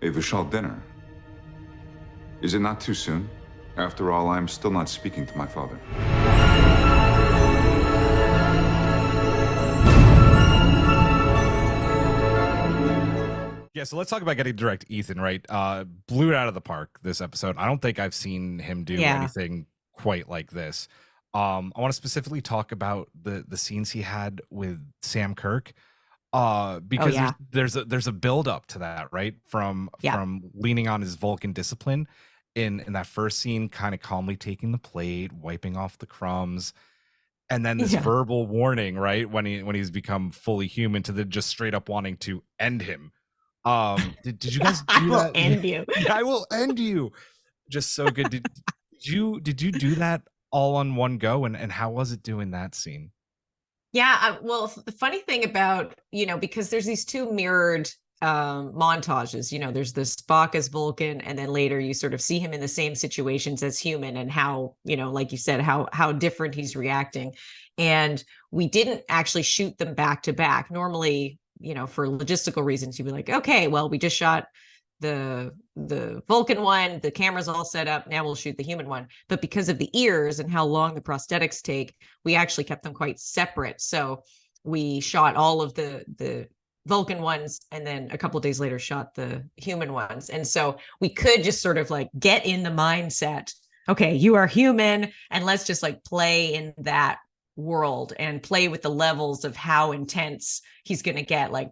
A Vishal dinner. Is it not too soon? After all, I am still not speaking to my father. Yeah, so let's talk about getting to direct Ethan, right? Blew it out of the park this episode. I don't think I've seen him do anything quite like this. I want to specifically talk about the scenes he had with Sam Kirk. Because there's a build up to that, right? From leaning on his Vulcan discipline in that first scene, kind of calmly taking the plate, wiping off the crumbs, and then this verbal warning, right? When he's become fully human, to the just straight up wanting to end him. Did you guys do that? I will end you. Yeah, I will end you. Just so good. Did you do that all on one go? And how was it doing that scene? Yeah, well, the funny thing about, because there's these two mirrored montages, there's the Spock as Vulcan, and then later you sort of see him in the same situations as human, and how, like you said, how different he's reacting. And we didn't actually shoot them back to back. Normally, for logistical reasons, you'd be like, okay, well, we just shot the Vulcan one, the camera's all set up, now we'll shoot the human one. But because of the ears and how long the prosthetics take, we actually kept them quite separate. So we shot all of the Vulcan ones, and then a couple of days later shot the human ones. And so we could just sort of like get in the mindset, okay, you are human, and let's just like play in that world and play with the levels of how intense he's going to get. Like,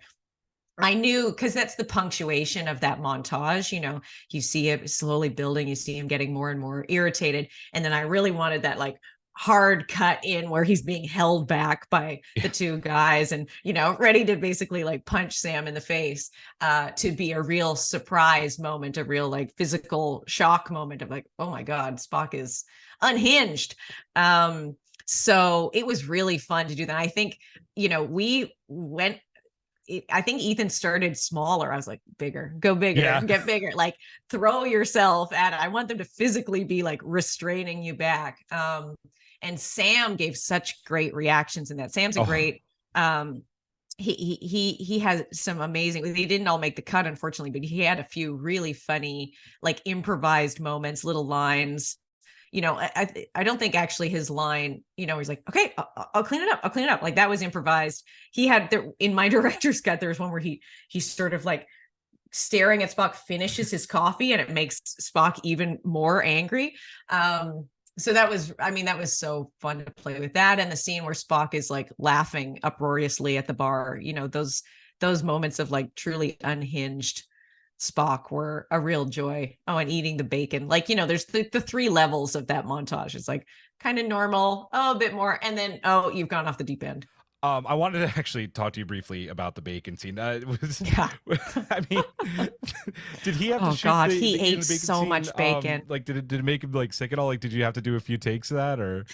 I knew, because that's the punctuation of that montage, you see it slowly building, you see him getting more and more irritated. And then I really wanted that like hard cut in where he's being held back by the two guys and, ready to basically like punch Sam in the face, to be a real surprise moment, a real like physical shock moment of like, oh my God, Spock is unhinged. So it was really fun to do that. I think, I think Ethan started smaller. I was like, bigger, go bigger, get bigger, like throw yourself at it. I want them to physically be like restraining you back. And Sam gave such great reactions in that. Sam's a great, he has some amazing, they didn't all make the cut, unfortunately, but he had a few really funny, like improvised moments, little lines. I don't think actually his line, he's like, okay, I'll clean it up. I'll clean it up. Like that was improvised. He had in my director's cut, there's one where he's sort of like staring at Spock, finishes his coffee, and it makes Spock even more angry. So that was so fun to play with that. And the scene where Spock is like laughing uproariously at the bar, those moments of like truly unhinged Spock were a real joy. Oh, and eating the bacon. Like, there's the three levels of that montage. It's like kind of normal, a bit more, and then, you've gone off the deep end. I wanted to actually talk to you briefly about the bacon scene. I mean, did he have to shoot God, he ate so scene? much bacon. Like, did it make him like sick at all? Like, did you have to do a few takes of that, or?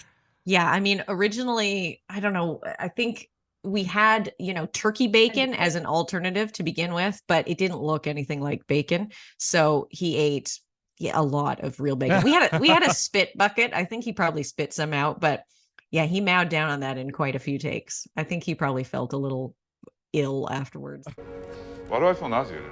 Yeah, I mean, originally, I don't know. I think we had, turkey bacon as an alternative to begin with, but it didn't look anything like bacon. So he ate a lot of real bacon. We had a spit bucket. I think he probably spit some out, but yeah, he mowed down on that in quite a few takes. I think he probably felt a little ill afterwards. Why do I feel nauseated?